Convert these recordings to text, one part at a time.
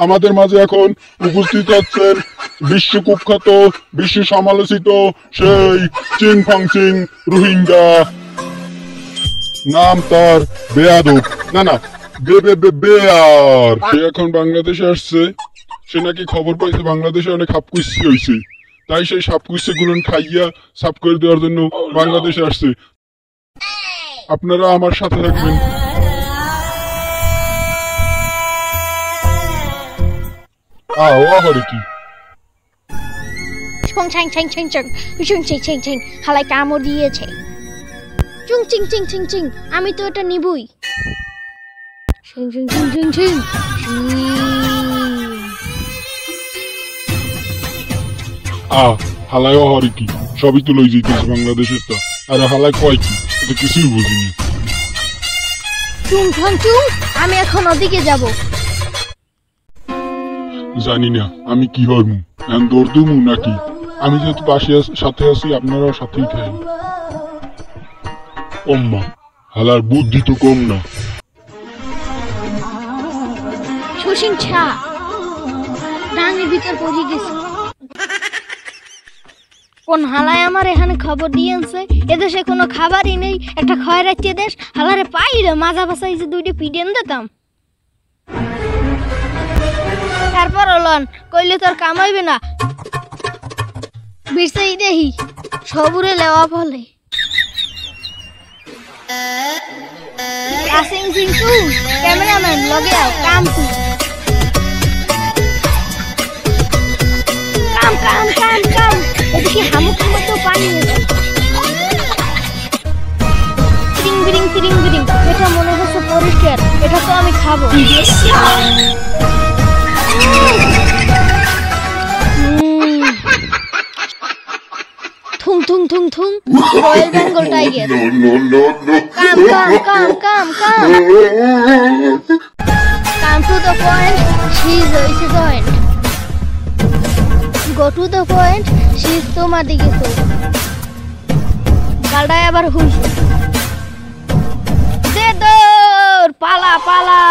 আমাদের মাঝে এখন উপস্থিত আছেন বিশ্ব কুখ্যাত বিশ্ব সমালোচিত সেই চিং ফং চিং রোহিঙ্গা। নাম তার বেয়াদব, না না বেয়ার। সে এখন বাংলাদেশে আসছে। সে নাকি খবর পাইছে বাংলাদেশে অনেক সাপকুচ্ছি হয়েছে, তাই সেই সাপকুচ্ছি গুলো খাইয়া সাফ করে দেওয়ার জন্য বাংলাদেশে আসছে। আপনারা আমার সাথে থাকবেন। কি হালাই কামড় দিয়েছে। চুং চিং চিং চিং চিং, আমি তো এটা নিবই। হালাই হরে কি সবই তো লই যেতেছে বাংলাদেশের তা, আর হালাই কয় কি এটা কিছুই বুঝিনি। চুং ঠং চুং, আমি এখন ওদিকে যাব। জানি না আমি কি হরমু, এখন দৌড় দেবো নাকি? আমি যেহেতু পাশে সাথে আছি, আপনারাও সাথেই থাকেন। ওম্মা, হালার বুদ্ধি তো কম না। সুসিংছা ডাঙের ভিতর পড়ে গেছে। কোন হালায় আমার এখানে খবর দিয়ে আনছে এদেশে কোনো খাবারই নেই, একটা খয়রাচ্ছি দেশ। হালারে পাইলে মাজা বাসাইছে দুইটা পিডেন দিতাম। তারপর ওলন কইলে তোর কামাইবে না, বিরসাই দেহি সবুরে লেওয়া ফলে। আসিং সিং টু ক্যামেরাম্যান লগে আও, come to come come come কাম। এদিকে হামুকের মতো পানি তিরিং বিরিং তিরিং বিরিং। এটা মনে হচ্ছে পরিষ্কার, এটা তো আমি খাবো। থুং থুং থুং থুং, royal Bengal tiger. Come come come come come come to the point, she is ওইসে জয়েন্ট। Go to the point, she is তোমার দিকে তো গালটায় আবার হুইছে। দে দৌড়, পালা পালা।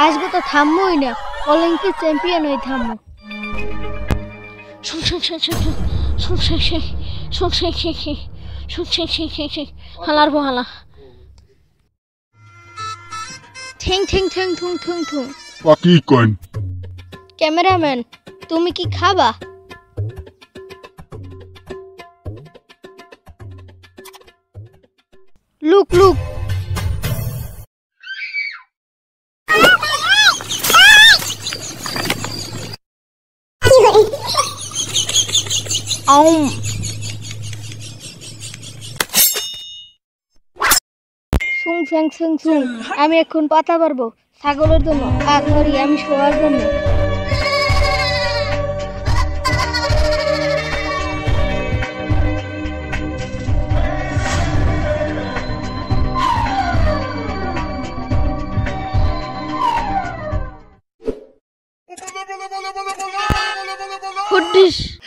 আজকে তো থামবই না, অলিম্পিক চ্যাম্পিয়ন হয়ে থামবো। হালার বহালা ঠেং ঠেং ঠেং থুং থুং থুং। কি কইন? ক্যামেরাম্যান তুমি কি খাবা? Look look. আমি এখন পাতা পারবো ছাগলের জন্য, সরি আমি শোয়ার জন্য।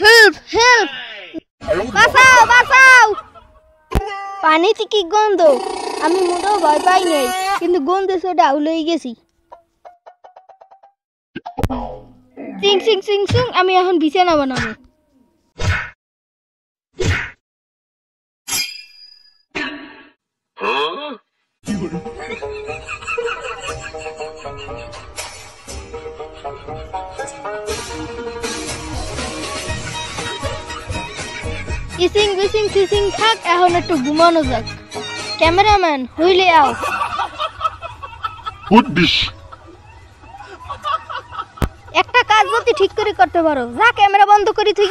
হেল্প হেল্প, বাঁচাও বাঁচাও। পানিতে কি গন্ধ, আমি মোটেও ভয় পাই নাই, কিন্তু গন্ধে সেটা আউলেই গেছি। সিং সিং সিং সিং, আমি এখন বিছানা বানাবো। ইসিং বিসিং সিসিং থাক, এখন একটু ঘুমানো যাক। ক্যামেরাম্যান হইলে আও। একটা কাজ যদি ঠিক করে করতে পারো, যা ক্যামেরা বন্ধ করি তুই।